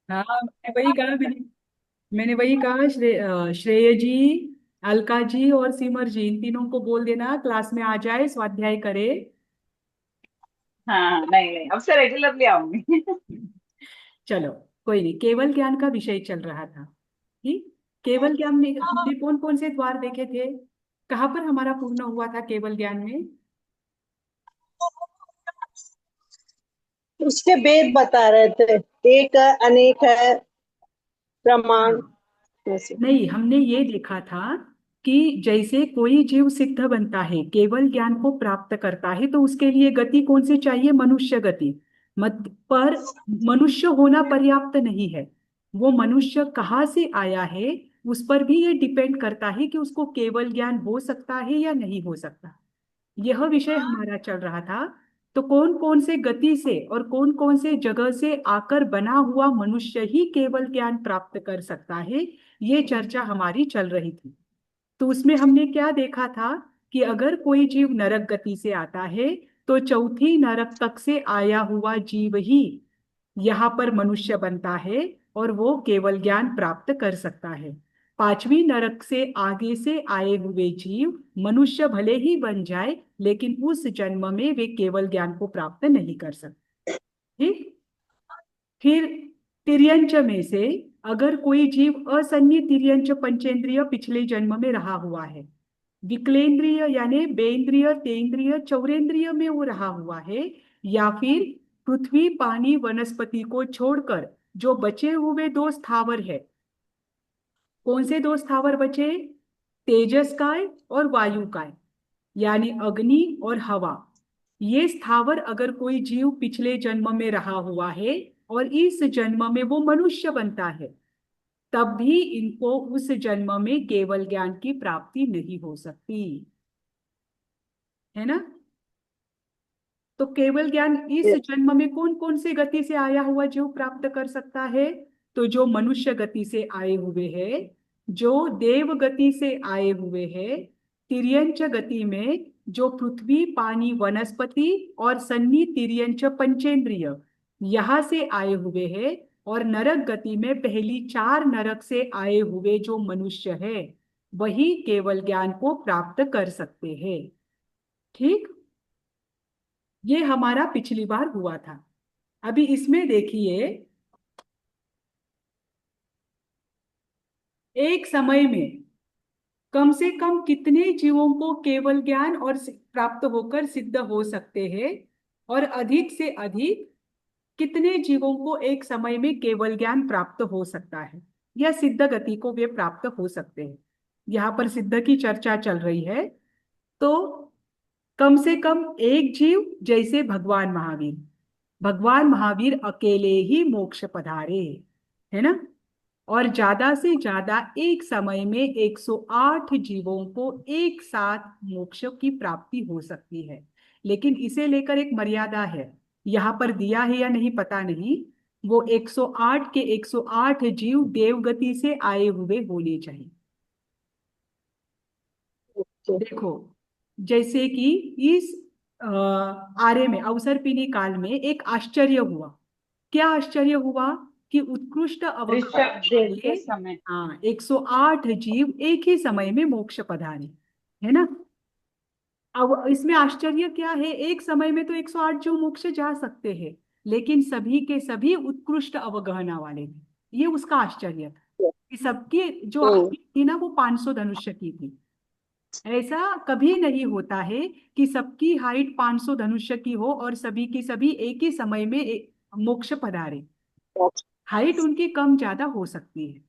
हाँ, मैंने वही कहा श्रेय जी, अलका जी और सिमर जी, इन तीनों को बोल देना क्लास में आ जाए, स्वाध्याय करे। हाँ नहीं नहीं, अब से रेगुलरली आऊंगी। चलो, कोई नहीं, केवल ज्ञान का विषय चल रहा था। ठीक। केवल ज्ञान में हमने कौन कौन से द्वार देखे थे? कहाँ पर हमारा पूर्ण हुआ था केवल ज्ञान में? उसके वेद बता रहे थे। एक है, अनेक है, प्रमाण हाँ, ऐसे। नहीं, हमने ये देखा था कि जैसे कोई जीव सिद्ध बनता है, केवल ज्ञान को प्राप्त करता है, तो उसके लिए गति कौन सी चाहिए? मनुष्य गति। मत पर मनुष्य होना पर्याप्त नहीं है। वो मनुष्य कहाँ से आया है, उस पर भी ये डिपेंड करता है कि उसको केवल ज्ञान हो सकता है या नहीं हो सकता। यह विषय हमारा चल रहा था। तो कौन कौन से गति से और कौन कौन से जगह से आकर बना हुआ मनुष्य ही केवल ज्ञान प्राप्त कर सकता है, ये चर्चा हमारी चल रही थी। तो उसमें हमने क्या देखा था कि अगर कोई जीव नरक गति से आता है, तो चौथी नरक तक से आया हुआ जीव ही यहाँ पर मनुष्य बनता है और वो केवल ज्ञान प्राप्त कर सकता है। पांचवी नरक से आए हुए जीव मनुष्य भले ही बन जाए, लेकिन उस जन्म में वे केवल ज्ञान को प्राप्त नहीं कर सकते। ठीक। फिर तिर्यंच में से अगर कोई जीव असन्नी तिर्यंच पंचेंद्रिय पिछले जन्म में रहा हुआ है, विकलेंद्रिय यानी बेंद्रिय तेंद्रिय चौरेंद्रिय में वो रहा हुआ है, या फिर पृथ्वी पानी वनस्पति को छोड़कर जो बचे हुए दो स्थावर है, कौन से दो स्थावर बचे? तेजस काय और वायु काय, यानी अग्नि और हवा। ये स्थावर अगर कोई जीव पिछले जन्म में रहा हुआ है और इस जन्म में वो मनुष्य बनता है, तब भी इनको उस जन्म में केवल ज्ञान की प्राप्ति नहीं हो सकती, है ना? तो केवल ज्ञान इस जन्म में कौन कौन से गति से आया हुआ जीव प्राप्त कर सकता है? तो जो मनुष्य गति से आए हुए हैं, जो देव गति से आए हुए हैं, तिर्यंच गति में जो पृथ्वी पानी वनस्पति और सन्नी तिर्यंच पंचेंद्रिय यहाँ से आए हुए हैं, और नरक गति में पहली चार नरक से आए हुए जो मनुष्य है, वही केवल ज्ञान को प्राप्त कर सकते हैं। ठीक। ये हमारा पिछली बार हुआ था। अभी इसमें देखिए, एक समय में कम से कम कितने जीवों को केवल ज्ञान और प्राप्त होकर सिद्ध हो सकते हैं, और अधिक से अधिक कितने जीवों को एक समय में केवल ज्ञान प्राप्त हो सकता है, या सिद्ध गति को वे प्राप्त हो सकते हैं। यहाँ पर सिद्ध की चर्चा चल रही है। तो कम से कम एक जीव, जैसे भगवान महावीर अकेले ही मोक्ष पधारे, है ना? और ज्यादा से ज्यादा एक समय में 108 जीवों को एक साथ मोक्ष की प्राप्ति हो सकती है। लेकिन इसे लेकर एक मर्यादा है, यहाँ पर दिया है या नहीं पता नहीं। वो 108 के 108 जीव देवगति से आए हुए होने चाहिए। देखो, जैसे कि इस आर्य में अवसर्पिणी काल में एक आश्चर्य हुआ। क्या आश्चर्य हुआ? कि उत्कृष्ट ऋषभ अवगुण देव वाले, के समय। हाँ, 108 जीव एक ही समय में मोक्ष पधारे, है ना? अब इसमें आश्चर्य क्या है? एक समय में तो 108 जीव मोक्ष जा सकते हैं, लेकिन सभी के सभी उत्कृष्ट अवगहना वाले थे। ये उसका आश्चर्य था कि सबकी जो हम्म। हाइट थी ना, वो 500 धनुष्य की थी। ऐसा कभी नहीं होता है कि सबकी हाइट 500 धनुष्य की हो और सभी की सभी एक ही समय में मोक्ष पधारे। हाइट उनकी कम ज्यादा हो सकती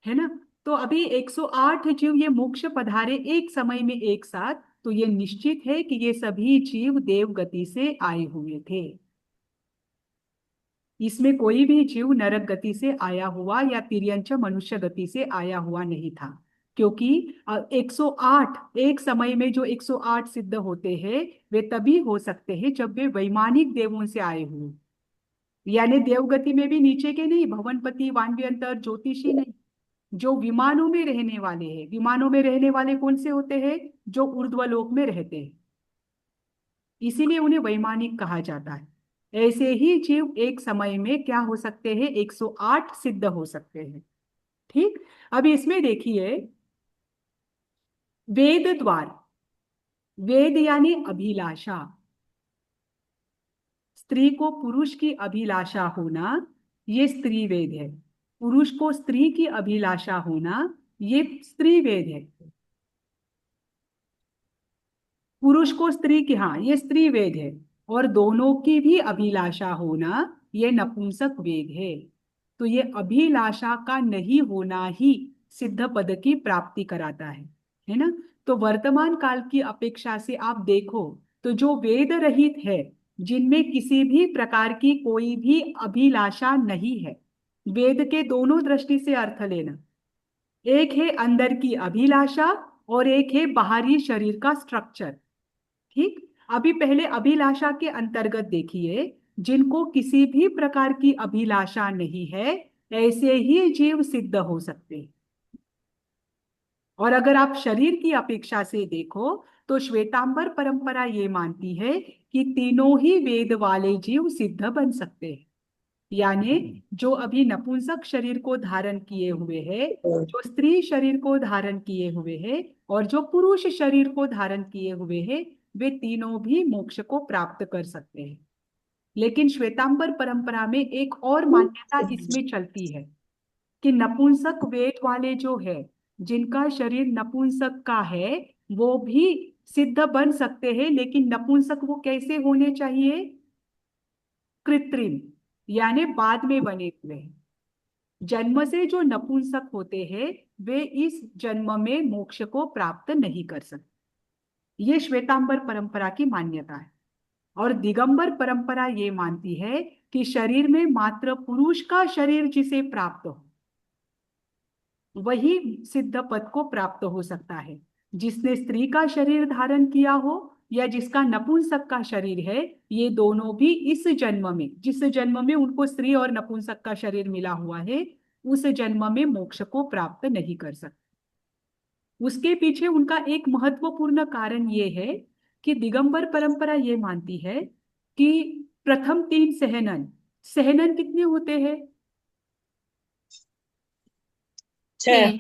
है ना? तो अभी 108 जीव ये मोक्ष पधारे एक समय में एक साथ, तो ये निश्चित है कि ये सभी जीव देव गति से आए हुए थे। इसमें कोई भी जीव नरक गति से आया हुआ या तिर्यंच मनुष्य गति से आया हुआ नहीं था। क्योंकि 108 एक समय में जो 108 सिद्ध होते हैं, वे तभी हो सकते हैं जब वे वैमानिक देवों से आए हुए, यानी देवगति में भी नीचे के नहीं, भवनपति वानव्यंतर ज्योतिषी नहीं, जो विमानों में रहने वाले हैं। विमानों में रहने वाले कौन से होते हैं? जो ऊर्ध्वलोक में रहते हैं, इसीलिए उन्हें वैमानिक कहा जाता है। ऐसे ही जीव एक समय में क्या हो सकते हैं, 108 सिद्ध हो सकते हैं। ठीक। अब इसमें देखिए, वेद द्वार, वेद यानी अभिलाषा, स्त्री को पुरुष की अभिलाषा होना, ये स्त्री वेद है। पुरुष को स्त्री की अभिलाषा होना, ये स्त्री वेद है। पुरुष को स्त्री की, हाँ, ये स्त्री वेद है। और दोनों की भी अभिलाषा होना, ये नपुंसक वेद है। तो ये अभिलाषा का नहीं होना ही सिद्ध पद की प्राप्ति कराता है ना। तो वर्तमान काल की अपेक्षा से आप देखो तो जो वेद रहित है, जिनमें किसी भी प्रकार की कोई भी अभिलाषा नहीं है, वेद के दोनों दृष्टि से अर्थ लेना, एक है अंदर की अभिलाषा और एक है बाहरी शरीर का स्ट्रक्चर। ठीक। अभी पहले अभिलाषा के अंतर्गत देखिए, जिनको किसी भी प्रकार की अभिलाषा नहीं है, ऐसे ही जीव सिद्ध हो सकते हैं। और अगर आप शरीर की अपेक्षा से देखो तो श्वेतांबर परंपरा ये मानती है कि तीनों ही वेद वाले जीव सिद्ध बन सकते हैं। यानी जो अभी नपुंसक शरीर को धारण किए हुए है, जो स्त्री शरीर को धारण किए हुए है, और जो पुरुष शरीर को धारण किए हुए है, वे तीनों भी मोक्ष को प्राप्त कर सकते हैं। लेकिन श्वेतांबर परंपरा में एक और मान्यता इसमें चलती है कि नपुंसक वेद वाले जो है, जिनका शरीर नपुंसक का है, वो भी सिद्ध बन सकते हैं। लेकिन नपुंसक वो कैसे होने चाहिए, कृत्रिम, यानी बाद में बने हुए। जन्म से जो नपुंसक होते हैं, वे इस जन्म में मोक्ष को प्राप्त नहीं कर सकते। ये श्वेतांबर परंपरा की मान्यता है। और दिगंबर परंपरा ये मानती है कि शरीर में मात्र पुरुष का शरीर जिसे प्राप्त हो, वही सिद्ध पद को प्राप्त हो सकता है। जिसने स्त्री का शरीर धारण किया हो या जिसका नपुंसक का शरीर है, ये दोनों भी इस जन्म में, जिस जन्म में उनको स्त्री और नपुंसक का शरीर मिला हुआ है, उस जन्म में मोक्ष को प्राप्त नहीं कर सकते। उसके पीछे उनका एक महत्वपूर्ण कारण ये है कि दिगंबर परंपरा ये मानती है कि प्रथम 3 सहनन, सहनन कितने होते हैं, 6।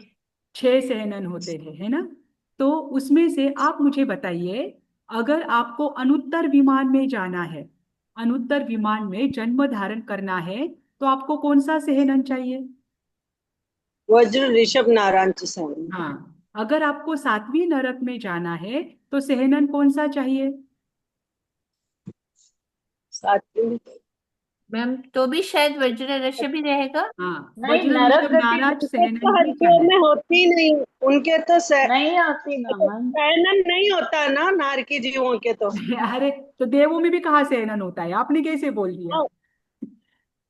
6 सहनन होते हैं, है ना। तो उसमें से आप मुझे बताइए, अगर आपको अनुत्तर विमान में जाना है, अनुत्तर विमान में जन्म धारण करना है, तो आपको कौन सा सहनन चाहिए। वज्र ऋषभ नारायण सहन। हाँ। अगर आपको 7वीं नरक में जाना है, तो सहनन कौन सा चाहिए। 7। मैम तो भी शायद वज्र ऋषभ ही रहेगा। हाँ, नहीं, वज्र नरक ऋषभ गति नाराज तो सहनन ही हड्डियों चाहिए। में होती नहीं, उनके तो नहीं आती ना मैम। सहनन नहीं होता ना नारकी जीवों के तो। अरे, तो देवों में भी कहाँ सहनन होता है, आपने कैसे बोल दिया।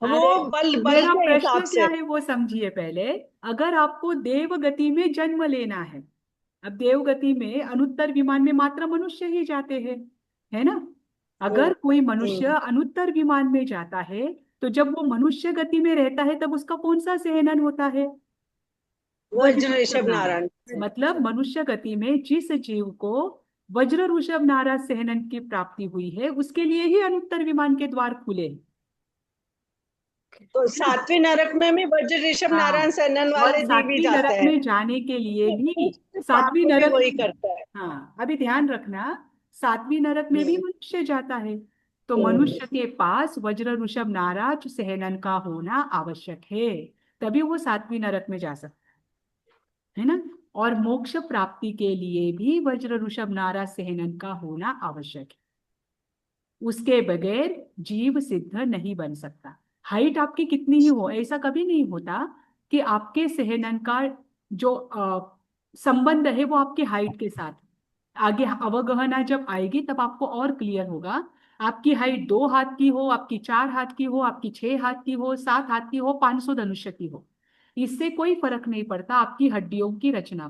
वो अरे, बल मेरा के हिसाब प्रश्न क्या से। है वो समझिए पहले। अगर आपको देव गति में जन्म लेना है, अब देव गति में अनुत्तर विमान में मात्र मनुष्य ही जाते हैं, है ना। अगर कोई मनुष्य अनुत्तर विमान में जाता है, तो जब वो मनुष्य गति में रहता है, तब उसका कौन सा सहनन होता है, वज्र वज्र ऋषभ ऋषभ नाराज। नारायण। मतलब मनुष्य गति में जिस जीव को वज्र ऋषभ नाराज सहनन की प्राप्ति हुई है, उसके लिए ही अनुत्तर विमान के द्वार खुले हैं। तो 7वीं नरक में भी वज्र ऋषभ नारायण हाँ, सहनन और वाले जीव ही 7वीं जाते नरक हैं। में जाने के लिए भी, पाप 7वीं भी नरक, वही करता है। हाँ अभी ध्यान रखना, 7वीं नरक में भी मनुष्य जाता है। तो मनुष्य के पास वज्र ऋषभ नाराज सहनन का होना आवश्यक है, तभी वो 7वीं नरक में जा सकता है ना। और मोक्ष प्राप्ति के लिए भी वज्र ऋषभ नाराज सहनन का होना आवश्यक है। उसके बगैर जीव सिद्ध नहीं बन सकता। हाइट आपकी कितनी ही हो, ऐसा कभी नहीं होता कि आपके सहनन का जो संबंध है वो आपकी हाइट के साथ। आगे अवगहना जब आएगी तब आपको और क्लियर होगा। आपकी हाइट 2 हाथ की हो, आपकी 4 हाथ की हो, आपकी 6 हाथ की हो, 7 हाथ की हो, 500 धनुष्य की हो, इससे कोई फर्क नहीं पड़ता आपकी हड्डियों की रचना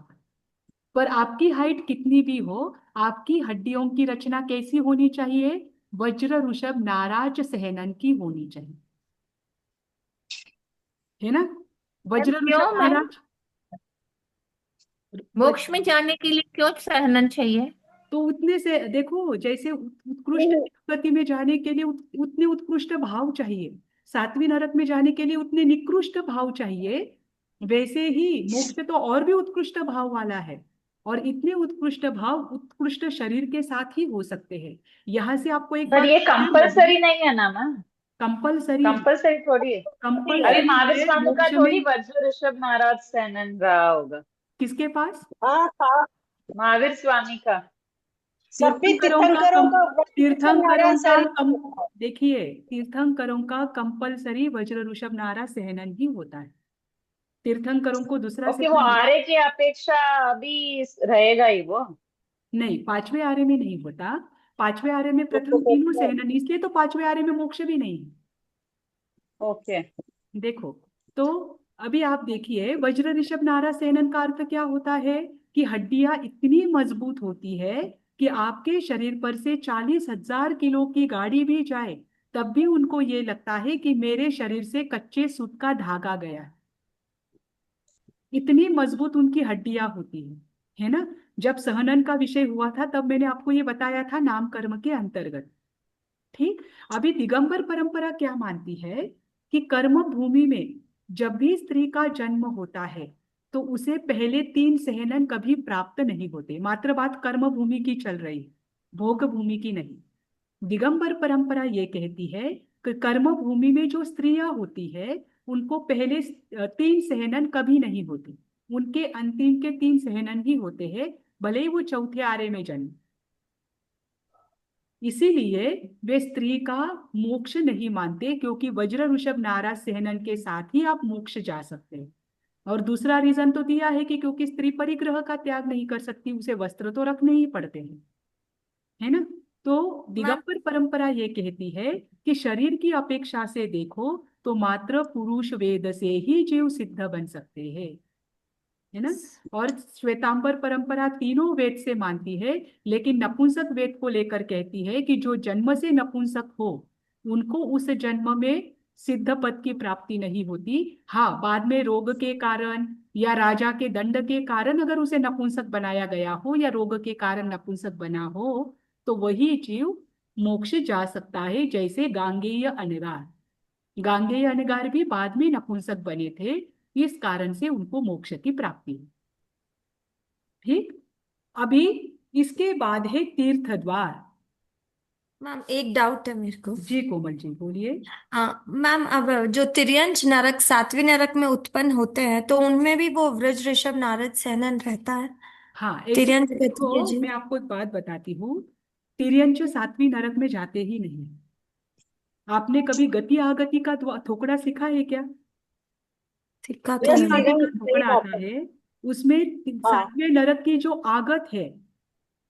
पर आपकी हाइट कितनी भी हो, आपकी हड्डियों की रचना कैसी होनी चाहिए, वज्र ऋषभ नाराज सहनन की होनी चाहिए, है ना। वज्र क्यों ऋषभ मैम, नाराज, मोक्ष में जाने के लिए क्यों सहनन चाहिए। तो उतने से देखो, जैसे उत्कृष्ट गति में जाने के लिए उतने उत्कृष्ट भाव चाहिए, सात्विक नरक में जाने के लिए उतने निकृष्ट भाव चाहिए, वैसे ही मोक्ष तो और भी उत्कृष्ट भाव वाला है। और इतने उत्कृष्ट भाव उत्कृष्ट शरीर के साथ ही हो सकते हैं। यहाँ से आपको एक पर बात ये कंपलसरी नहीं है ना मैम, कंपलसरी है। कंपलसरी थोड़ी है। अभी कंपलसरी महावीर है स्वामी का मोक्ष थोड़ी में। वज्र ऋषभ नारद सैनन रहा होगा, किसके पास? हाँ हाँ, महावीर स्वामी का। सभी तीर्थंकरों का तीर्थंकरों का तीर्थंकरों नारायण का सैन। देखिए, तीर्थंकरों का कंपलसरी वज्र ऋषभ नारा सहनन ही होता है। तीर्थंकरों को दूसरा ओके, वो सहनन आर्य की अपेक्षा अभी रहेगा ही वो। नहीं, पांचवें आर्य में नहीं होता। पांचवें आर्य में प्रथम तीनों सहनन, इसलिए तो पांचवें आर्य में मोक्ष भी नहीं है। ओके, देखो, तो अभी आप देखिए, वज्र ऋषभ नारा सेनन का अर्थ क्या होता है कि हड्डियां इतनी मजबूत होती है कि आपके शरीर पर से 40,000 किलो की गाड़ी भी जाए, तब भी उनको ये लगता है कि मेरे शरीर से कच्चे सूत का धागा गया है। इतनी मजबूत उनकी हड्डियां होती है ना। जब सहनन का विषय हुआ था तब मैंने आपको ये बताया था, नाम कर्म के अंतर्गत। ठीक। अभी दिगंबर परंपरा क्या मानती है कि कर्म भूमि में जब भी स्त्री का जन्म होता है तो उसे पहले 3 सहनन कभी प्राप्त नहीं होते। मात्र बात कर्म भूमि की चल रही है, भोग भूमि की नहीं। दिगंबर परंपरा ये कहती है कि कर्म भूमि में जो स्त्रियां होती है उनको पहले 3 सहनन कभी नहीं होती, उनके अंतिम के 3 सहनन ही होते हैं, भले ही वो चौथे आरे में जन्म। इसीलिए वे स्त्री का मोक्ष नहीं मानते, क्योंकि वज्र ऋषभ नारा सहनन के साथ ही आप मोक्ष जा सकते हैं। और दूसरा रीजन तो दिया है कि क्योंकि स्त्री परिग्रह का त्याग नहीं कर सकती, उसे वस्त्र तो रखने ही पड़ते हैं, है ना। तो मैम दिगंबर परंपरा ये कहती है कि शरीर की अपेक्षा से देखो तो मात्र पुरुष वेद से ही जीव सिद्ध बन सकते हैं, है ना। और श्वेतांबर परंपरा तीनों वेद से मानती है, लेकिन नपुंसक वेद को लेकर कहती है कि जो जन्म से नपुंसक हो उनको उस जन्म में सिद्ध पद की प्राप्ति नहीं होती। हाँ, बाद में रोग के कारण या राजा के दंड के कारण अगर उसे नपुंसक बनाया गया हो या रोग के कारण नपुंसक बना हो तो वही जीव मोक्ष जा सकता है। जैसे गांगेय अनगार, गांगेय अनगार भी बाद में नपुंसक बने थे, इस कारण से उनको मोक्ष की प्राप्ति हुई। ठीक। अभी इसके बाद है तीर्थ द्वार। मैम एक डाउट है मेरे को। जी कोमल जी बोलिए। हाँ मैम, अब जो तिर्यंच नरक सातवें नरक में उत्पन्न होते हैं तो उनमें भी वो व्रज ऋषभ नारद सहनन रहता है? हाँ, ऐसे तिर्यंच गति है देखो, जी। मैं आपको एक बात बताती हूँ। तिर्यंच सातवीं नरक में जाते ही नहीं। आपने कभी गति आगति का थोकड़ा सीखा है क्या? सिक्का तो यस, गति नहीं। आगे का सही थोकड़ा बात आता है। है, उसमें हाँ, सातवें नरक की जो आगत है,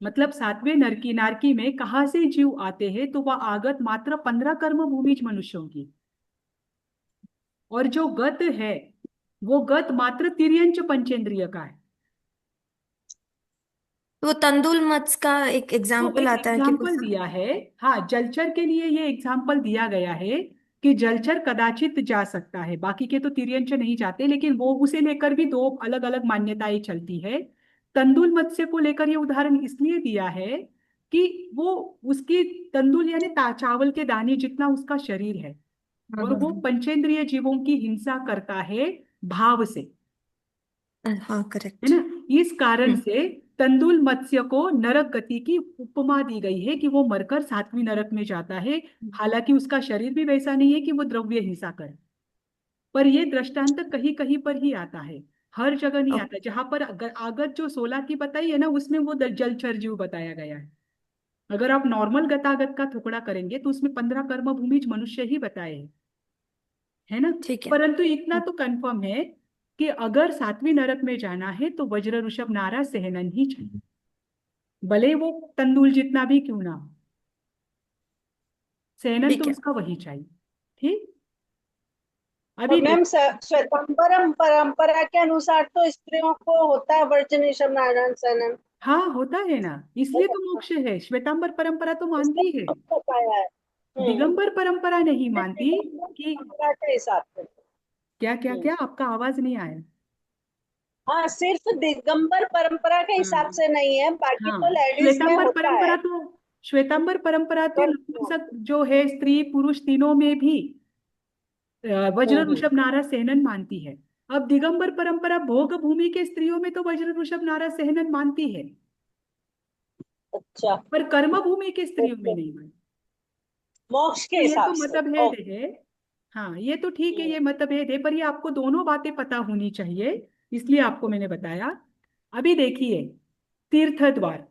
मतलब सातवें नरकी नारकी में कहाँ से जीव आते हैं, तो वह आगत मात्र 15 कर्म भूमिज मनुष्यों की, और जो गत है वो गत मात्र तिर्यंच पंचेंद्रिय का है। वो तंदुल मत्स्य का एक तो एग्जाम्पल एक आता है कि वो एग्जाम्पल दिया है। हाँ, जलचर के लिए ये एग्जाम्पल दिया गया है कि जलचर कदाचित जा सकता है, बाकी के तो तिर्यंच नहीं जाते, लेकिन वो उसे लेकर भी दो अलग अलग मान्यताएं चलती है। तंदुल मत्स्य को लेकर ये उदाहरण इसलिए दिया है कि वो उसकी तंदुल यानी चावल के दाने जितना उसका शरीर है, हाँ और वो पंचेंद्रिय जीवों की हिंसा करता है भाव से, हाँ है करेक्ट। ना। इस कारण से तंदुल मत्स्य को नरक गति की उपमा दी गई है कि वो मरकर सातवीं नरक में जाता है। हालांकि उसका शरीर भी वैसा नहीं है कि वो द्रव्य हिंसा करे, पर ये दृष्टांत कहीं कहीं पर ही आता है, हर जगह नहीं आता। जहां पर आगत जो 16 की बताई है ना, उसमें वो जलचर जीव बताया गया है। अगर आप नॉर्मल गतागत का टुकड़ा करेंगे तो उसमें 15 कर्म भूमिज मनुष्य ही बताए हैं, है ना। ठीक है। परंतु इतना तो कंफर्म है कि अगर सातवीं नरक में जाना है तो वज्र ऋषभ नारा सहनन ही चाहिए, भले वो तंदुल जितना भी क्यों ना हो, सहनन तो ठीक है। उसका वही चाहिए। ठीक। और अभी मैम देखो, श्वेतांबरम परंपरा के अनुसार तो स्त्रियों को होता है वज्र ऋषभ नारायण सैनन। हाँ होता है ना, इसलिए तो मोक्ष है। श्वेतांबर परंपरा तो मानती है, इसलिए तो बताया है। दिगंबर परंपरा नहीं मानती कि परंपरा के हिसाब से। क्या क्या क्या, आपका आवाज नहीं आया। हाँ, सिर्फ दिगंबर परंपरा के हिसाब हाँ से नहीं है, बाकी हाँ, तो लेडीज में होता है। श्वेतांबर परंपरा तो तो नपुंसक जो है, स्त्री पुरुष तीनों में भी वज्र हम्म। ऋषभ नारा सहनन मानती है। अब दिगंबर परंपरा भोग भूमि के स्त्रियों में तो वज्र ऋषभ नारा सहनन मानती है, अच्छा। पर कर्म भूमि के स्त्रियों में ओके। नहीं मानती। मोक्ष के तो ये हिसाब तो से। मतभेद ओके। है। हाँ, ये तो ठीक है, ये मतभेद है, पर ये आपको दोनों बातें पता होनी चाहिए, इसलिए आपको मैंने बताया। अभी देखिए, तीर्थ द्वार,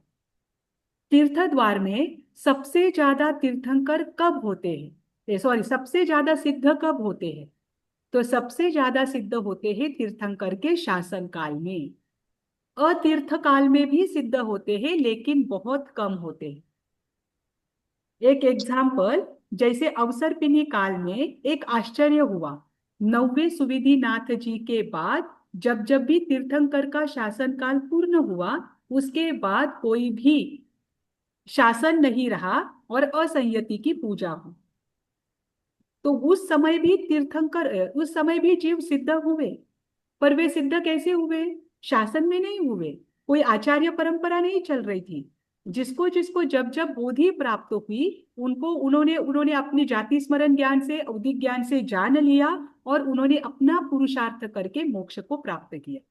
तीर्थ द्वार में सबसे ज्यादा तीर्थंकर कब होते हैं, सॉरी, सबसे ज्यादा सिद्ध कब होते हैं? तो सबसे ज्यादा सिद्ध होते हैं तीर्थंकर के शासन काल में। अतीर्थ काल में भी सिद्ध होते हैं, लेकिन बहुत कम होते हैं। एक एग्जाम्पल, जैसे अवसरपिनी काल में एक आश्चर्य हुआ। नौवे सुविधिनाथ जी के बाद जब जब भी तीर्थंकर का शासन काल पूर्ण हुआ, उसके बाद कोई भी शासन नहीं रहा और असंयति की पूजा हुई। तो उस समय भी तीर्थंकर, उस समय भी जीव सिद्ध हुए, पर वे सिद्ध कैसे हुए? शासन में नहीं हुए, कोई आचार्य परंपरा नहीं चल रही थी। जिसको जिसको जब जब बोधि प्राप्त हुई, उनको उन्होंने उन्होंने अपनी जाति स्मरण ज्ञान से, अवधिक ज्ञान से जान लिया, और उन्होंने अपना पुरुषार्थ करके मोक्ष को प्राप्त किया।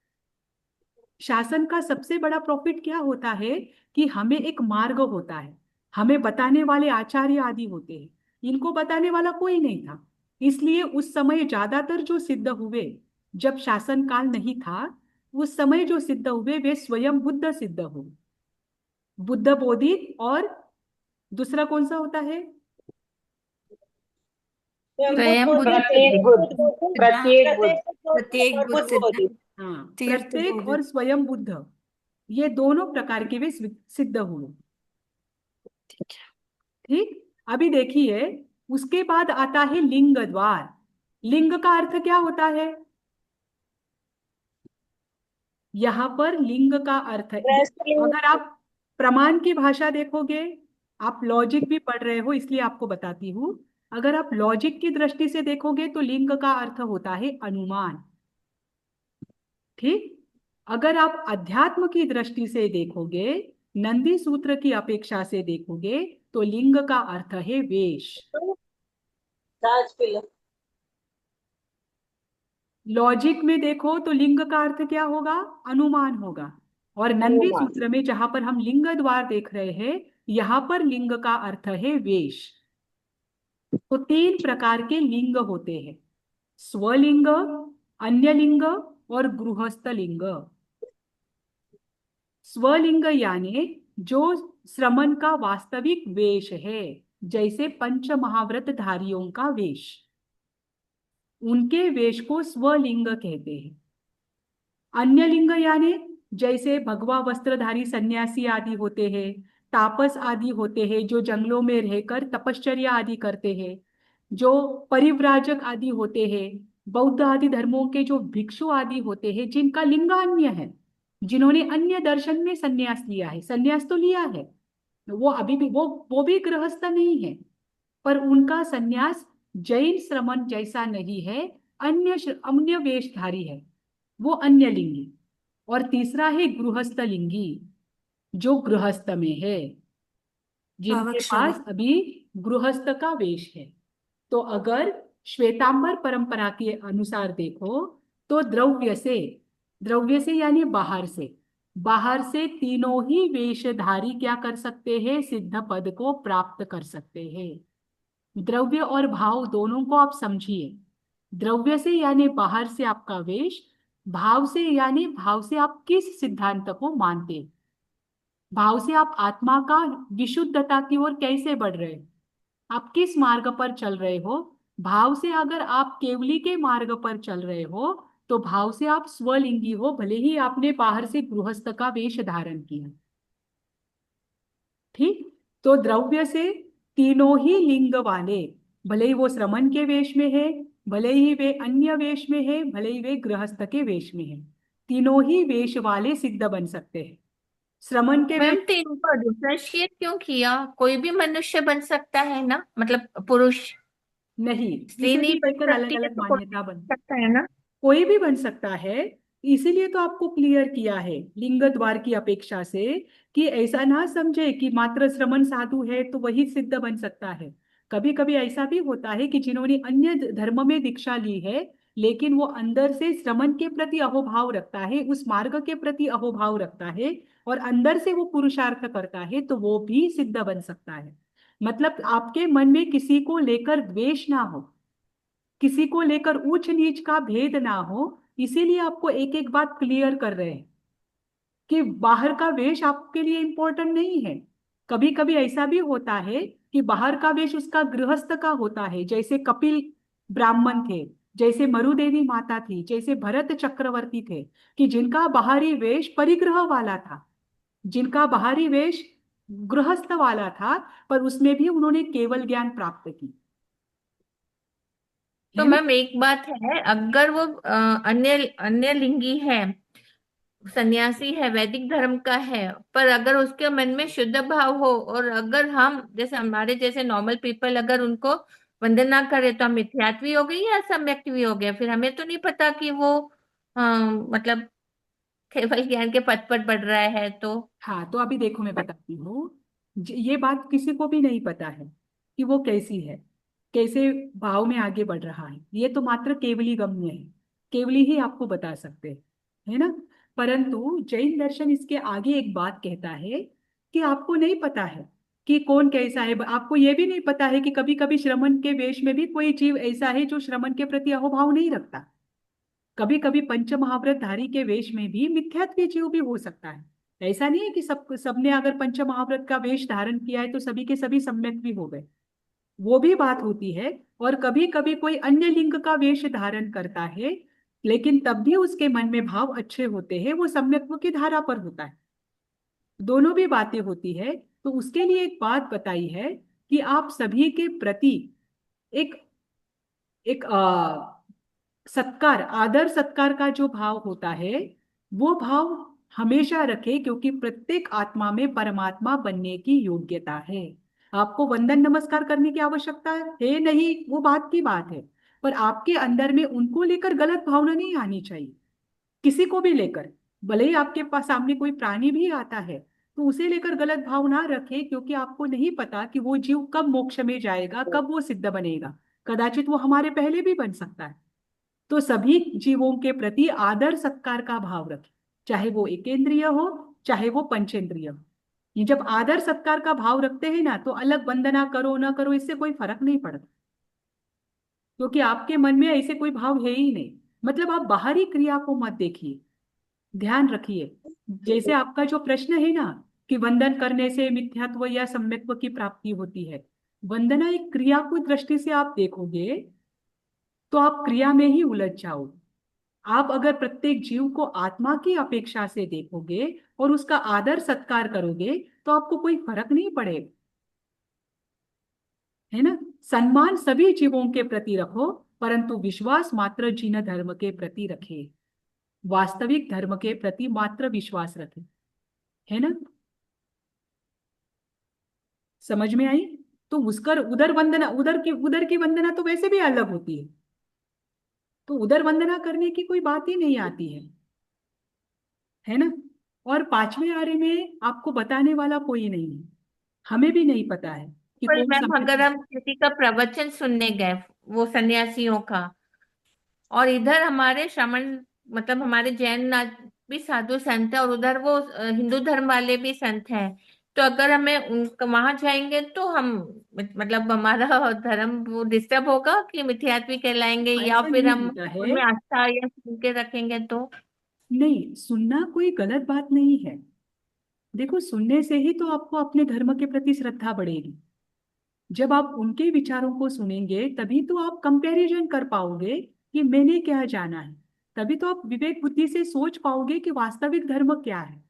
शासन का सबसे बड़ा प्रॉफिट क्या होता है कि हमें एक मार्ग होता है, हमें बताने वाले आचार्य आदि होते हैं। इनको बताने वाला कोई नहीं था, इसलिए उस समय ज्यादातर जो सिद्ध हुए, जब शासन काल नहीं था, उस समय जो सिद्ध हुए वे स्वयं बुद्ध सिद्ध हुए। बुद्ध बोधि, और दूसरा कौन सा होता है? स्वयं बुद्ध स्वयं बोधि, बुद्ध प्रत्येक प्रत्येक बुद्ध, बुद्ध बोधि, सिद्ध, प्रत्येक बुद्ध। प्रत्येक बुद्ध बोधि प्रत्येक और बुद्ध बुद्ध सिद्ध, बोधि। हाँ, तीर्थ प्रत्येक बोधि। और स्वयं बुद्ध, ये दोनों प्रकार के वे सिद्ध हुए। ठीक। अभी देखिए, उसके बाद आता है लिंग द्वार। लिंग का अर्थ क्या होता है? यहाँ पर लिंग का अर्थ है, रेसलिंग। अगर आप प्रमाण की भाषा देखोगे, आप लॉजिक भी पढ़ रहे हो इसलिए आपको बताती हूँ। अगर आप लॉजिक की दृष्टि से देखोगे तो लिंग का अर्थ होता है अनुमान। ठीक। अगर आप अध्यात्म की दृष्टि से देखोगे, नंदी सूत्र की अपेक्षा से देखोगे, तो लिंग का अर्थ है वेश। राज फिल्म। लॉजिक में देखो तो लिंग का अर्थ क्या होगा? अनुमान होगा। और नंदी अनुमान। सूत्र में जहां पर हम लिंग द्वार देख रहे हैं, यहां पर लिंग का अर्थ है वेश। तो तीन प्रकार के लिंग होते हैं: स्वलिंग, अन्य लिंग और गृहस्थ लिंग। स्वलिंग यानी जो श्रमण का वास्तविक वेश है, जैसे पंच महाव्रत धारियों का वेश, उनके वेश को स्वलिंग कहते हैं। अन्य लिंग यानी जैसे भगवा वस्त्रधारी सन्यासी आदि होते हैं, तापस आदि होते हैं जो जंगलों में रहकर तपश्चर्या आदि करते हैं, जो परिव्राजक आदि होते हैं, बौद्ध आदि धर्मों के जो भिक्षु आदि होते हैं, जिनका लिंग अन्य है, जिन्होंने अन्य दर्शन में संन्यास लिया है, संन्यास तो लिया है, वो अभी भी वो भी गृहस्थ नहीं है, पर उनका संन्यास जैन श्रमण जैसा नहीं है, अन्य वेशधारी है, वो अन्य लिंगी। और तीसरा है गृहस्थ लिंगी, जो गृहस्थ में है, जिनके आवक्षरी। पास अभी गृहस्थ का वेश है। तो अगर श्वेतांबर परंपरा के अनुसार देखो, तो द्रव्य से यानी बाहर से, बाहर से तीनों ही वेशधारी क्या कर सकते हैं? सिद्ध पद को प्राप्त कर सकते हैं। द्रव्य और भाव दोनों को आप समझिए। द्रव्य से यानी बाहर से आपका वेश, भाव से यानी भाव से आप किस सिद्धांत को मानते हैं, भाव से आप आत्मा का विशुद्धता की ओर कैसे बढ़ रहे हैं, आप किस मार्ग पर चल रहे हो। भाव से अगर आप केवली के मार्ग पर चल रहे हो, तो भाव से आप स्वलिंगी हो, भले ही आपने बाहर से गृहस्थ का वेश धारण किया। ठीक। तो द्रव्य से तीनों ही लिंग वाले, भले ही वो श्रमण के वेश में है, भले ही वे अन्य वेश में है, भले ही वे गृहस्थ के वेश में है, तीनों ही वेश वाले सिद्ध बन सकते हैं। श्रमण के वेश मैम तीनों को डिफरेंशिएट क्यों किया? कोई भी मनुष्य बन सकता है ना, मतलब पुरुष, नहीं, स्त्री इसे भी नहीं बन लेकर अलग सकती है अलग तो कोई मान्यता बन, बन सकता है ना। कोई भी बन सकता है, इसीलिए तो आपको क्लियर किया है लिंग द्वार की अपेक्षा से, कि ऐसा ना समझे कि मात्र श्रमण साधु है तो वही सिद्ध बन सकता है। कभी कभी ऐसा भी होता है कि जिन्होंने अन्य धर्म में दीक्षा ली है, लेकिन वो अंदर से श्रमण के प्रति अहोभाव रखता है, उस मार्ग के प्रति अहोभाव रखता है, और अंदर से वो पुरुषार्थ करता है, तो वो भी सिद्ध बन सकता है। मतलब आपके मन में किसी को लेकर द्वेष ना हो, किसी को लेकर ऊंच नीच का भेद ना हो। इसीलिए आपको एक एक बात क्लियर कर रहे हैं कि बाहर का वेश आपके लिए इंपॉर्टेंट नहीं है। कभी कभी ऐसा भी होता है कि बाहर का वेश उसका गृहस्थ का होता है, जैसे कपिल ब्राह्मण थे, जैसे मरुदेवी माता थी, जैसे भरत चक्रवर्ती थे, कि जिनका बाहरी वेश परिग्रह वाला था, जिनका बाहरी वेश गृहस्थ वाला था, पर उसमें भी उन्होंने केवल ज्ञान प्राप्त की, तो है ना। मैम एक बात है, अगर वो अन्य अन्य लिंगी है, सन्यासी है, वैदिक धर्म का है, पर अगर उसके मन में शुद्ध भाव हो, और अगर हम जैसे हमारे जैसे नॉर्मल पीपल अगर उनको वंदना करे, तो हम मिथ्यात्वी हो गए या सम्यक्त्वी हो गए? फिर हमें तो नहीं पता कि वो मतलब केवल ज्ञान के पथ पर बढ़ रहा है तो। हाँ, तो अभी देखो मैं बताती हूँ। ये बात किसी को भी नहीं पता है कि वो कैसी है, कैसे भाव में आगे बढ़ रहा है। ये तो मात्र केवली गम्य है, केवली ही आपको बता सकते हैं, है ना। परंतु जैन दर्शन इसके आगे एक बात कहता है कि आपको नहीं पता है कि कौन कैसा है। आपको ये भी नहीं पता है कि कभी कभी श्रमण के वेश में भी कोई जीव ऐसा है जो श्रमण के प्रति अहोभाव नहीं रखता। कभी कभी पंच महाव्रतधारी के वेश में भी मिथ्यात्वी जीव भी हो सकता है। ऐसा नहीं है कि सबने अगर पंच महाव्रत का वेश धारण किया है तो सभी के सभी सम्यक भी हो गए, वो भी बात होती है। और कभी कभी कोई अन्य लिंग का वेश धारण करता है, लेकिन तब भी उसके मन में भाव अच्छे होते हैं, वो सम्यक्त्व की धारा पर होता है। दोनों भी बातें होती है। तो उसके लिए एक बात बताई है कि आप सभी के प्रति एक एक सत्कार, आदर सत्कार का जो भाव होता है, वो भाव हमेशा रखे, क्योंकि प्रत्येक आत्मा में परमात्मा बनने की योग्यता है। आपको वंदन नमस्कार करने की आवश्यकता है नहीं, वो बात की बात है, पर आपके अंदर में उनको लेकर गलत भावना नहीं आनी चाहिए। किसी को भी लेकर, भले ही आपके पास सामने कोई प्राणी भी आता है, तो उसे लेकर गलत भाव ना रखे, क्योंकि आपको नहीं पता कि वो जीव कब मोक्ष में जाएगा, कब वो सिद्ध बनेगा। कदाचित वो हमारे पहले भी बन सकता है। तो सभी जीवों के प्रति आदर सत्कार का भाव रखें, चाहे वो एकेंद्रिय हो, चाहे वो पंचेंद्रिय हो। ये जब आदर सत्कार का भाव रखते हैं ना, तो अलग वंदना करो ना करो इससे कोई फर्क नहीं पड़ता, क्योंकि आपके मन में ऐसे कोई भाव है ही नहीं। मतलब आप बाहरी क्रिया को मत देखिए, ध्यान रखिए। जैसे आपका जो प्रश्न है ना कि वंदन करने से मिथ्यात्व या सम्यक्त्व की प्राप्ति होती है, वंदना एक क्रिया को दृष्टि से आप देखोगे तो आप क्रिया में ही उलझ जाओगे। आप अगर प्रत्येक जीव को आत्मा की अपेक्षा से देखोगे और उसका आदर सत्कार करोगे, तो आपको कोई फर्क नहीं पड़ेगा, है ना। सम्मान सभी जीवों के प्रति रखो, परंतु विश्वास मात्र जिन धर्म के प्रति रखे, वास्तविक धर्म के प्रति मात्र विश्वास रखे, है ना। समझ में आई। तो उसकर उदर वंदना, उदर की वंदना तो वैसे भी अलग होती है, तो उदर वंदना करने की कोई बात ही नहीं आती है ना। और पांचवें आर्य में आपको बताने वाला कोई नहीं है, हमें भी नहीं पता है कि पर कौन मैम समय। अगर हम किसी का प्रवचन सुनने गए, वो सन्यासियों का, और इधर हमारे श्रमण मतलब हमारे जैन भी साधु संत है, और उधर वो हिंदू धर्म वाले भी संत हैं, तो अगर हमें उनका वहां जाएंगे तो हम मतलब हमारा धर्म वो डिस्टर्ब होगा कि मिथ्यात्वी कहलाएंगे, या ऐसा फिर नहीं हम होता है। उनमें आस्था या सुन के रखेंगे तो? नहीं, सुनना कोई गलत बात नहीं है। देखो, सुनने से ही तो आपको अपने धर्म के प्रति श्रद्धा बढ़ेगी। जब आप उनके विचारों को सुनेंगे तभी तो आप कंपैरिजन कर पाओगे कि मैंने क्या जाना है। तभी तो आप विवेक बुद्धि से सोच पाओगे कि वास्तविक धर्म क्या है।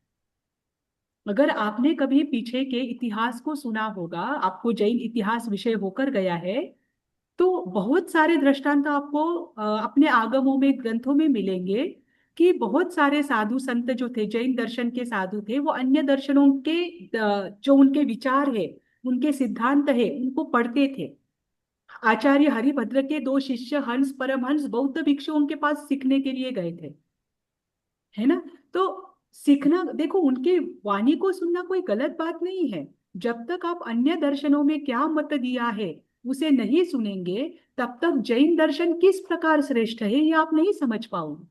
अगर आपने कभी पीछे के इतिहास को सुना होगा, आपको जैन इतिहास विषय होकर गया है, तो बहुत सारे दृष्टांत आपको अपने आगमों में, ग्रंथों में मिलेंगे कि बहुत सारे साधु संत जो थे, जैन दर्शन के साधु थे, वो अन्य दर्शनों के जो उनके विचार है, उनके सिद्धांत है, उनको पढ़ते थे। आचार्य हरिभद्र के दो शिष्य हंस परमहंस बौद्ध भिक्षुओं के पास सीखने के लिए गए थे। है ना। तो सीखना, देखो उनके वाणी को सुनना कोई गलत बात नहीं है। जब तक आप अन्य दर्शनों में क्या मत दिया है उसे नहीं सुनेंगे, तब तक जैन दर्शन किस प्रकार श्रेष्ठ है ये आप नहीं समझ पाओगे।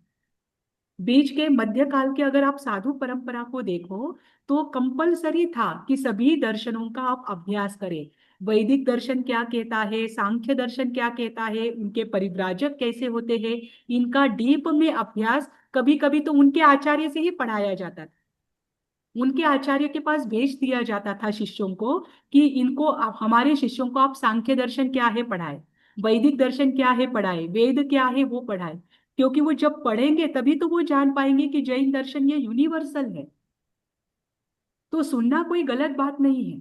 बीच के मध्यकाल के अगर आप साधु परंपरा को देखो तो कंपलसरी था कि सभी दर्शनों का आप अभ्यास करें। वैदिक दर्शन क्या कहता है, सांख्य दर्शन क्या कहता है, उनके परिव्राजक कैसे होते हैं, इनका डीप में अभ्यास कभी कभी तो उनके आचार्य से ही पढ़ाया जाता था। उनके आचार्य के पास भेज दिया जाता था शिष्यों को कि इनको हमारे शिष्यों को आप सांख्य दर्शन क्या है पढ़ाए, वैदिक दर्शन क्या है पढ़ाए, वेद क्या है वो पढ़ाए। क्योंकि वो जब पढ़ेंगे तभी तो वो जान पाएंगे कि जैन दर्शन ये यूनिवर्सल है। तो सुनना कोई गलत बात नहीं है,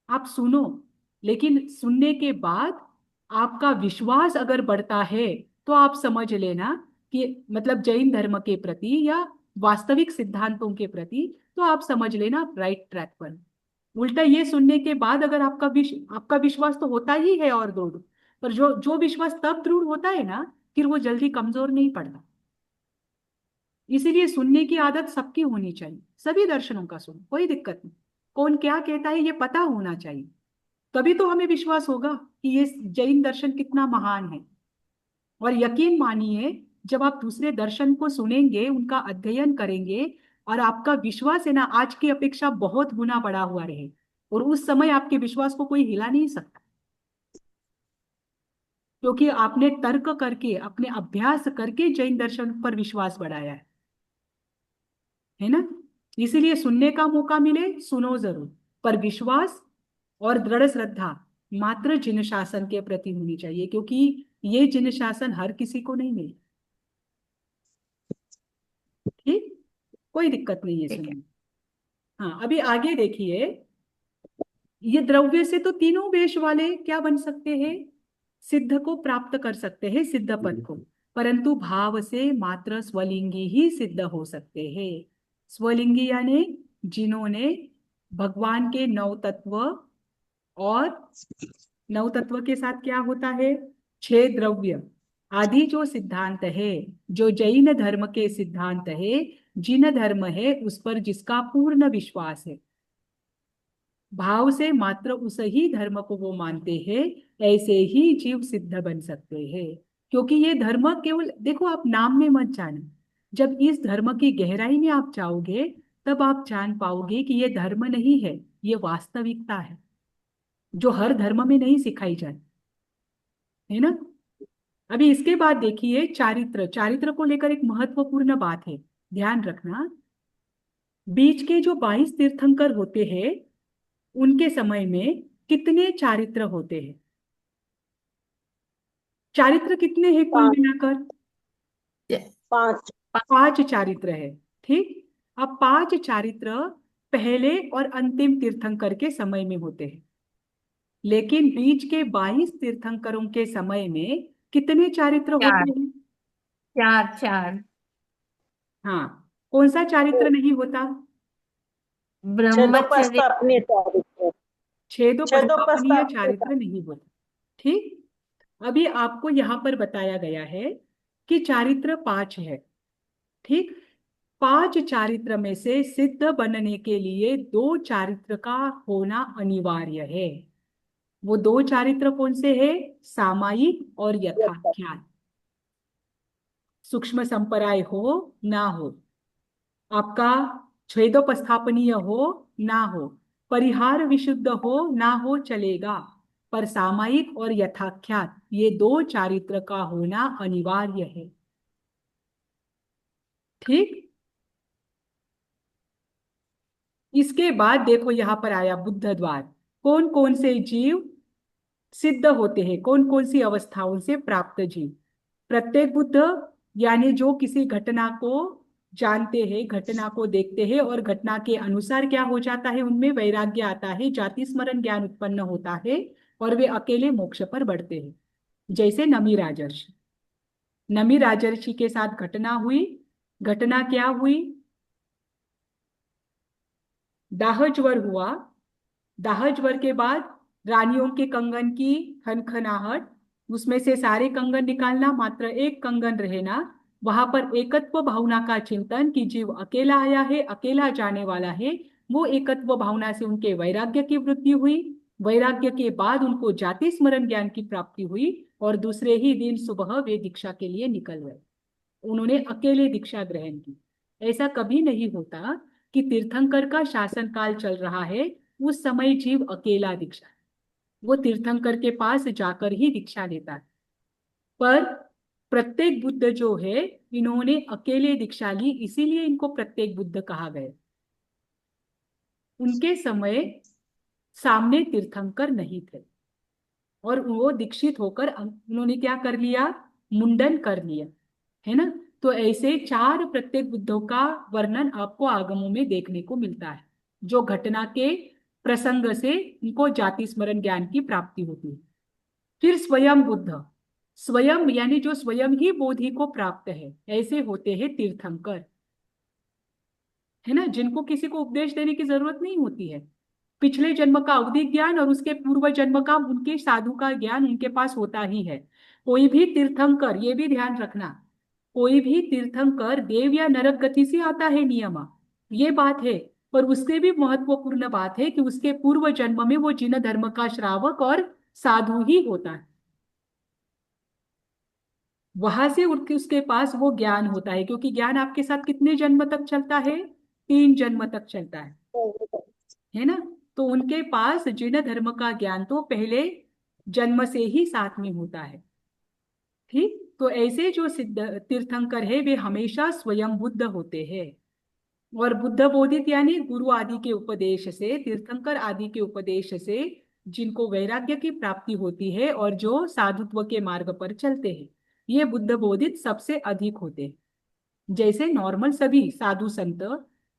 आप सुनो, लेकिन सुनने के बाद आपका विश्वास अगर बढ़ता है तो आप समझ लेना कि मतलब जैन धर्म के प्रति या वास्तविक सिद्धांतों के प्रति, तो आप समझ लेना आप राइट ट्रैक पर। उल्टा ये सुनने के बाद अगर आपका विश्वास तो होता ही है और दृढ़, पर जो जो विश्वास तब दृढ़ होता है ना, फिर वो जल्दी कमजोर नहीं पड़ता। इसीलिए सुनने की आदत सबकी होनी चाहिए, सभी दर्शनों का सुनो, कोई दिक्कत नहीं। कौन क्या कहता है ये पता होना चाहिए, तभी तो हमें विश्वास होगा कि ये जैन दर्शन कितना महान है। और यकीन मानिए, जब आप दूसरे दर्शन को सुनेंगे, उनका अध्ययन करेंगे, और आपका विश्वास है ना आज की अपेक्षा बहुत गुना बढ़ा हुआ रहे, और उस समय आपके विश्वास को कोई हिला नहीं सकता, क्योंकि आपने तर्क करके अपने अभ्यास करके जैन दर्शन पर विश्वास बढ़ाया है ना। इसीलिए सुनने का मौका मिले सुनो जरूर, पर विश्वास और दृढ़ श्रद्धा मात्र जिन शासन के प्रति होनी चाहिए, क्योंकि ये जिन शासन हर किसी को नहीं मिले। ठीक, कोई दिक्कत नहीं है ठीक है। सुनने। हाँ, अभी आगे देखिए, ये द्रव्य से तो तीनों वेश वाले क्या बन सकते हैं, सिद्ध को प्राप्त कर सकते हैं, सिद्ध पद को, परंतु भाव से मात्र स्वलिंगी ही सिद्ध हो सकते हैं। स्वलिंगी यानी जिन्होंने भगवान के नौ तत्व, और नौ तत्व के साथ क्या होता है, छह द्रव्य आदि जो सिद्धांत है, जो जैन धर्म के सिद्धांत है, जिन धर्म है उस पर जिसका पूर्ण विश्वास है, भाव से मात्र उस ही धर्म को वो मानते हैं, ऐसे ही जीव सिद्ध बन सकते हैं। क्योंकि ये धर्म केवल, देखो आप नाम में मत जाना, जब इस धर्म की गहराई में आप जाओगे तब आप जान पाओगे कि ये धर्म नहीं है, ये वास्तविकता है जो हर धर्म में नहीं सिखाई जाती है ना। अभी इसके बाद देखिए चारित्र, चारित्र को लेकर एक महत्वपूर्ण बात है, ध्यान रखना। बीच के जो 22 तीर्थंकर होते हैं उनके समय में कितने चारित्र होते हैं, चारित्र कितने हैं कुल 5 मिलाकर, 5 5 चारित्र है। ठीक, अब 5 चारित्र पहले और अंतिम तीर्थंकर के समय में होते हैं, लेकिन बीच के 22 तीर्थंकरों के समय में कितने चारित्र चार होते हैं। चार चार हाँ, कौन सा चारित्र नहीं होता, ब्रह्मचर्य। छेदोपस्थापनीय चारित्र, छेदोपस्थापनीय छेदोपस्थापनीय चारित्र नहीं होता। ठीक, अभी आपको यहाँ पर बताया गया है कि चारित्र 5 है। ठीक, 5 चारित्र में से सिद्ध बनने के लिए 2 चारित्र का होना अनिवार्य है। वो 2 चारित्र कौन से है, सामायिक और यथाख्यात। सूक्ष्म संपराय हो ना हो, आपका छेदोपस्थापनीय हो ना हो, परिहार विशुद्ध हो ना हो चलेगा, पर सामायिक और यथाख्यात ये 2 चारित्र का होना अनिवार्य है। ठीक, इसके बाद देखो यहां पर आया बुद्ध द्वार, कौन कौन से जीव सिद्ध होते हैं, कौन कौन सी अवस्थाओं से प्राप्त जीव। प्रत्येक बुद्ध यानी जो किसी घटना को जानते हैं, घटना को देखते हैं और घटना के अनुसार क्या हो जाता है, उनमें वैराग्य आता है, जाति स्मरण ज्ञान उत्पन्न होता है और वे अकेले मोक्ष पर बढ़ते हैं। जैसे नमी राजर्षि, नमी राजर्षि के साथ घटना हुई, घटना क्या हुई, दाह ज्वर हुआ, दाह ज्वर के बाद रानियों के कंगन की खनखनाहट, उसमें से सारे कंगन निकालना, मात्र एक कंगन रहना, वहां पर एकत्व भावना का चिंतन कि जीव अकेला आया है, अकेला जाने वाला है, वो एकत्व भावना से उनके वैराग्य की वृद्धि हुई। वैराग्य के बाद उनको जाति स्मरण ज्ञान की प्राप्ति हुई और दूसरे ही दिन सुबह वे दीक्षा के लिए निकल गए। उन्होंने अकेले दीक्षा ग्रहण की। ऐसा कभी नहीं होता कि तीर्थंकर का शासन काल चल रहा है उस समय जीव अकेला दीक्षा, वो तीर्थंकर के पास जाकर ही दीक्षा लेता है। पर प्रत्येक बुद्ध जो है, इन्होंने अकेले दीक्षा ली, इसीलिए इनको प्रत्येक बुद्ध कहा गया। उनके समय सामने तीर्थंकर नहीं थे और वो दीक्षित होकर उन्होंने क्या कर लिया, मुंडन कर लिया, है ना। तो ऐसे 4 प्रत्येक बुद्धों का वर्णन आपको आगमों में देखने को मिलता है, जो घटना के प्रसंग से इनको जाति स्मरण ज्ञान की प्राप्ति होती है। फिर स्वयं बुद्ध, स्वयं यानी जो स्वयं ही बोधि को प्राप्त है, ऐसे होते हैं तीर्थंकर, है ना, जिनको किसी को उपदेश देने की जरूरत नहीं होती है। पिछले जन्म का अवधि ज्ञान और उसके पूर्व जन्म का उनके साधु का ज्ञान उनके पास होता ही है। कोई भी तीर्थंकर, ये भी ध्यान रखना, कोई भी तीर्थंकर देव या नरक गति से आता है नियमा, ये बात है, पर उससे भी महत्वपूर्ण बात है कि उसके पूर्व जन्म में वो जिन धर्म का श्रावक और साधु ही होता है, वहां से उसके पास वो ज्ञान होता है, क्योंकि ज्ञान आपके साथ कितने जन्म तक चलता है, 3 जन्म तक चलता है ना। तो उनके पास जिन धर्म का ज्ञान तो पहले जन्म से ही साथ में होता है। ठीक, तो ऐसे जो सिद्ध तीर्थंकर है वे हमेशा स्वयं बुद्ध होते हैं। और बुद्ध बोधित यानी गुरु आदि के उपदेश से, तीर्थंकर आदि के उपदेश से जिनको वैराग्य की प्राप्ति होती है और जो साधुत्व के मार्ग पर चलते हैं, ये बुद्ध बोधित सबसे अधिक होते हैं। जैसे नॉर्मल सभी साधु संत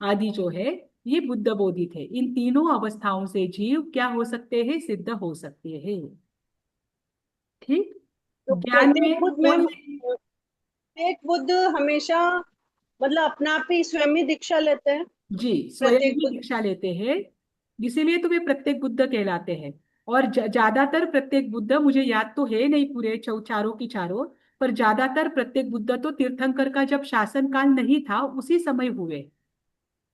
आदि जो है ये बुद्ध बोधित है। इन तीनों अवस्थाओं से जीव क्या हो सकते हैं, सिद्ध हो सकते हैं। ठीक, तो ज्ञान में प्रत्येक बुद्ध कौन मैम, प्रत्येक बुद्ध हमेशा मतलब अपना आप ही स्वयं ही दीक्षा लेते हैं। जी स्वयं प्रत्येक ही बुद्ध दीक्षा लेते हैं, इसीलिए तो वे प्रत्येक बुद्ध कहलाते हैं। और ज्यादातर प्रत्येक बुद्ध, मुझे याद तो है नहीं पूरे चारों की चारों, पर ज्यादातर प्रत्येक बुद्ध तो तीर्थंकर का जब शासन काल नहीं था उसी समय हुए,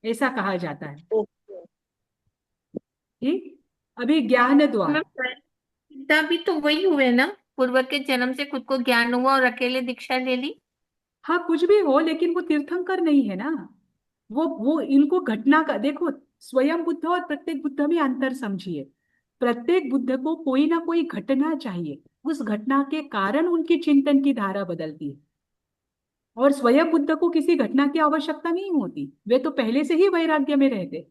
ऐसा कहा जाता है। ओके। ठीक, अभी ज्ञान द्वार, मैम पिता भी तो वही हुए ना, पूर्व के जन्म से खुद को ज्ञान हुआ और अकेले दीक्षा ले ली। हाँ कुछ भी हो, लेकिन वो तीर्थंकर नहीं है ना। वो इनको घटना का देखो, स्वयं बुद्ध और प्रत्येक बुद्ध में अंतर समझिए। प्रत्येक बुद्ध को कोई ना कोई घटना चाहिए, उस घटना के कारण उनकी चिंतन की धारा बदलती है। और स्वयं बुद्ध को किसी घटना की आवश्यकता नहीं होती, वे तो पहले से ही वैराग्य में रहते।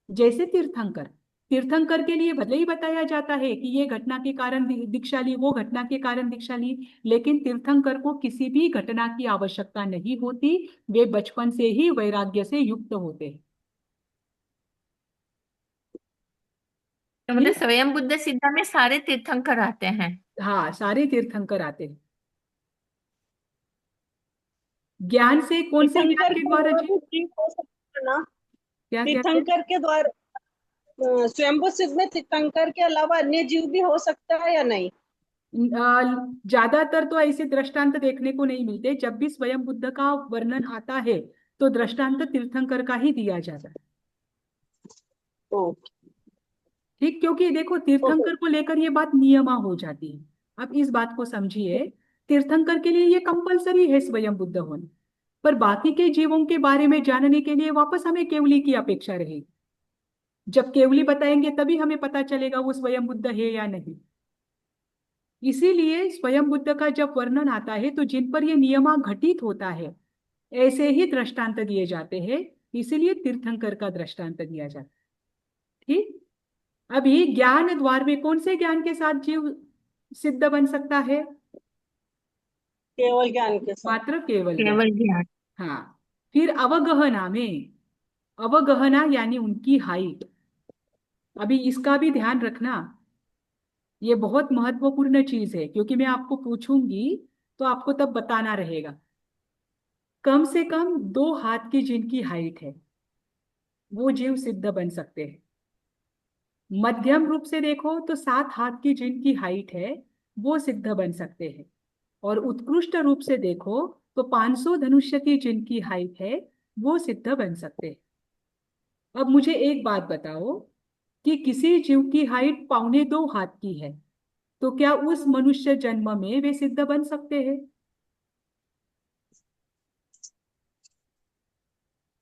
जैसे तीर्थंकर, तीर्थंकर के लिए भले ही बताया जाता है कि ये घटना के कारण दीक्षा ली, वो घटना के कारण दीक्षा ली, लेकिन तीर्थंकर को किसी भी घटना की आवश्यकता नहीं होती, वे बचपन से ही वैराग्य से युक्त होते हैं। तो मतलब ठीक, स्वयं बुद्ध सिद्धा में सारे तीर्थंकर आते हैं। हाँ सारे तीर्थंकर आते हैं। ज्ञान से कौन से ज्ञान तीर्थंकर के के द्वारा द्वारा जी, भी जीव हो सकता है ना। क्या कहते हैं? तीर्थंकर के द्वारा स्वयंभू सिद्ध में तीर्थंकर के अलावा अन्य जीव भी हो सकता है या नहीं? ज्यादातर तो ऐसे दृष्टांत देखने को नहीं मिलते। जब भी स्वयं बुद्ध का वर्णन आता है तो दृष्टांत तीर्थंकर का ही दिया जाता है। ओके। ठीक, क्योंकि देखो तीर्थंकर को लेकर ये बात नियमा हो जाती है। अब इस बात को समझिए, तीर्थंकर के लिए ये कंपलसरी है स्वयं बुद्ध होना, पर बाकी के जीवों के बारे में जानने के लिए वापस हमें केवली की अपेक्षा रहेगी। जब केवली बताएंगे तभी हमें पता चलेगा वो स्वयं बुद्ध है या नहीं। इसीलिए स्वयं बुद्ध का जब वर्णन आता है तो जिन पर ये नियमा घटित होता है ऐसे ही दृष्टांत दिए जाते हैं, इसीलिए तीर्थंकर का दृष्टांत दिया जाता है। ठीक, अभी ज्ञान द्वार में कौन से ज्ञान के साथ जीव सिद्ध बन सकता है? केवल ज्ञान के साथ। मात्र केवल ज्ञान। केवल ज्ञान। हाँ, फिर अवगहना में, अवगहना यानी उनकी हाइट। अभी इसका भी ध्यान रखना, ये बहुत महत्वपूर्ण चीज है, क्योंकि मैं आपको पूछूंगी तो आपको तब बताना रहेगा। कम से कम 2 हाथ की जिनकी हाइट है वो जीव सिद्ध बन सकते हैं। मध्यम रूप से देखो तो 7 हाथ की जिनकी हाइट है वो सिद्ध बन सकते हैं। और उत्कृष्ट रूप से देखो तो 500 धनुष्य की जिनकी हाइट है वो सिद्ध बन सकते हैं। अब मुझे एक बात बताओ कि किसी जीव की हाइट 2.25 हाथ की है, तो क्या उस मनुष्य जन्म में वे सिद्ध बन सकते हैं?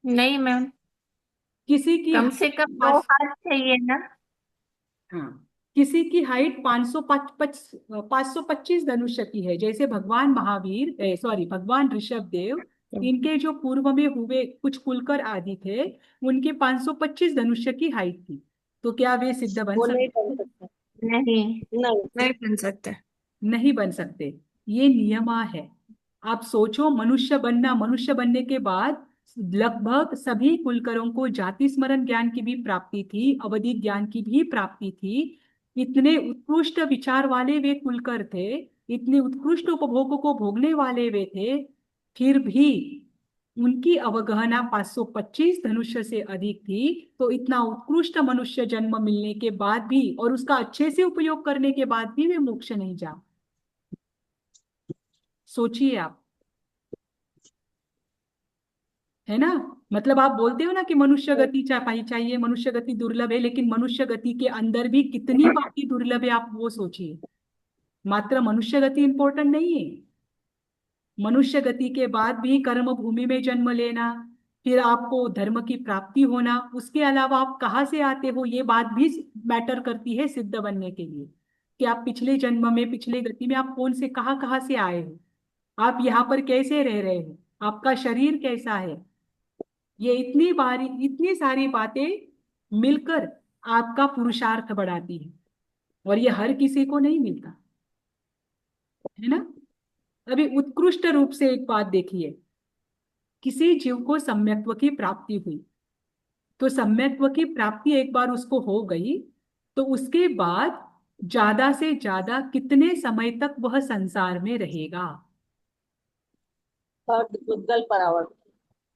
नहीं मैम, किसी की कम से कम 2 हाथ चाहिए ना। हाँ, किसी की हाइट 525 धनुष्य की है, जैसे भगवान महावीर, सॉरी, भगवान ऋषभ देव, इनके जो पूर्व में हुए कुछ कुलकर आदि थे, उनके 525 धनुष्य की हाइट थी, तो क्या वे सिद्ध बन वो नहीं सकते बन हैं? सकता। नहीं। नहीं। नहीं बन सकते। नहीं बन सकते, ये नियमा है। आप सोचो, मनुष्य बनने के बाद लगभग सभी कुलकरों को जाति स्मरण ज्ञान की भी प्राप्ति थी, अवधि ज्ञान की भी प्राप्ति थी। इतने उत्कृष्ट विचार वाले वे कुलकर थे, इतने उत्कृष्ट उपभोगों को भोगने वाले वे थे, फिर भी उनकी अवगहना 525 धनुष्य से अधिक थी। तो इतना उत्कृष्ट मनुष्य जन्म मिलने के बाद भी और उसका अच्छे से उपयोग करने के बाद भी वे मोक्ष नहीं जा। सोचिए आप, है ना? मतलब आप बोलते हो ना कि मनुष्य गति चाहिए, मनुष्य गति दुर्लभ है, लेकिन मनुष्य गति के अंदर भी कितनी बातें दुर्लभ है, आप वो सोचिए। मात्र मनुष्य गति इंपॉर्टेंट नहीं है, मनुष्य गति के बाद भी कर्म भूमि में जन्म लेना, फिर आपको धर्म की प्राप्ति होना, उसके अलावा आप कहाँ से आते हो ये बात भी मैटर करती है सिद्ध बनने के लिए, कि आप पिछले जन्म में, पिछले गति में आप कौन से कहाँ से आए हो, आप यहाँ पर कैसे रह रहे हो, आपका शरीर कैसा है। ये इतनी सारी बातें मिलकर आपका पुरुषार्थ बढ़ाती है, और ये हर किसी को नहीं मिलता, है ना? अभी उत्कृष्ट रूप से एक बात देखिए, किसी जीव को सम्यक्त्व की प्राप्ति हुई, तो सम्यक्त्व की प्राप्ति एक बार उसको हो गई, तो उसके बाद ज्यादा से ज्यादा कितने समय तक वह संसार में रहेगा? अर्धपुद्गल परावर्तन।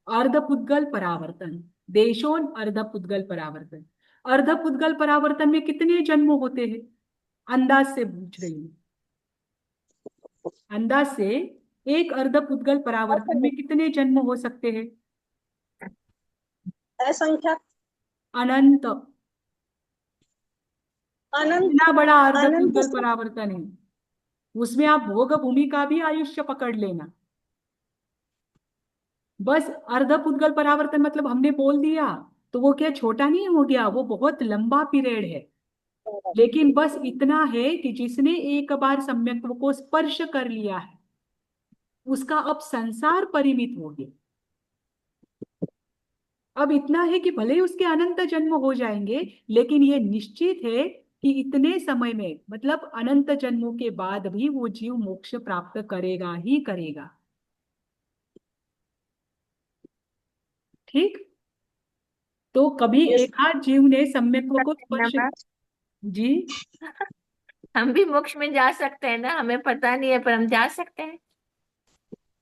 अर्धपुद्गल परावर्तन, देशोन अर्धपुद्गल परावर्तन। अर्धपुद्गल परावर्तन में कितने जन्म होते हैं? अंदाज से पूछ रही हूँ, अंदाज से एक अर्धपुद्गल परावर्तन में कितने जन्म हो सकते हैं? असंख्या। अनंत। अनंत। इतना बड़ा अनंत अर्धपुद्गल परावर्तन है, उसमें आप भोग भूमि का भी आयुष्य पकड़ लेना। बस अर्धपुद्गल परावर्तन मतलब हमने बोल दिया तो वो क्या छोटा नहीं हो गया, वो बहुत लंबा पीरियड है। लेकिन बस इतना है कि जिसने एक बार सम्यक्त्व को स्पर्श कर लिया है, उसका अब संसार परिमित हो गया। अब इतना है कि भले ही उसके अनंत जन्म हो जाएंगे, लेकिन ये निश्चित है कि इतने समय में, मतलब अनंत जन्मों के बाद भी वो जीव मोक्ष प्राप्त करेगा ही करेगा। ठीक? तो कभी Yes. एक आध जीव ने सम्यक्त्व को सकते हैं स्पर्श। ना जी, हम भी मोक्ष में जा सकते हैं ना, हमें पता नहीं है पर हम जा सकते हैं।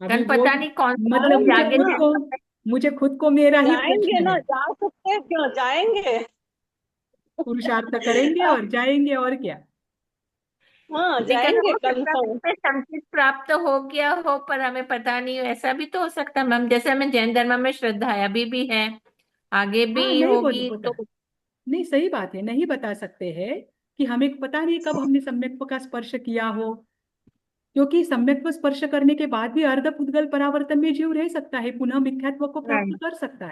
अभी वो पता नहीं कौन सा मतलब जाएंगे आगे ना। मुझे खुद को मेरा ही जाएंगे प्रश्न ना, है। जा सकते हैं, क्यों जाएंगे। पुरुषार्थ करेंगे और जाएंगे, और क्या। हाँ लेकिन जाएंगे हो सकता है कंफर्म। उसमें संकेत प्राप्त हो गया हो पर हमें पता नहीं हो, ऐसा भी तो हो सकता है मैम। जैसे हमें जैन धर्म में श्रद्धा है, अभी भी है, आगे हाँ, भी नहीं बोल होगी होता, तो। नहीं, सही बात है, नहीं बता सकते हैं कि हमें पता नहीं कब हमने सम्यक्त्व का स्पर्श किया हो, क्योंकि सम्यक्त्व स्पर्श करने के बाद भी अर्ध पुद्गल परावर्तन में जीव रह सकता है, पुनः मिथ्यात्व को प्राप्त राइट। कर सकता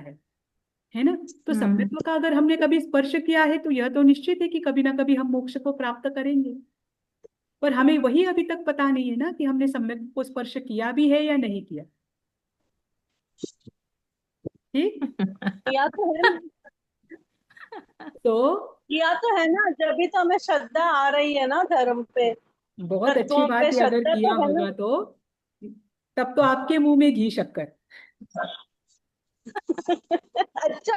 है ना? तो सम्यक्त्व का अगर हमने कभी स्पर्श किया है तो यह तो निश्चित है कि कभी ना कभी हम मोक्ष को प्राप्त करेंगे। पर हमें वही अभी तक पता नहीं है ना कि हमने सम्यक्त्व को स्पर्श किया भी है या नहीं किया। ठीक? किया तो है ना, तो किया तो है ना, जब भी तो हमें श्रद्धा आ रही है ना धर्म पे, बहुत अच्छी तत्वों बात पे है, अगर श्रद्धा किया तो है ना। होगा तो तब तो आपके मुंह में घी शक्कर। अच्छा।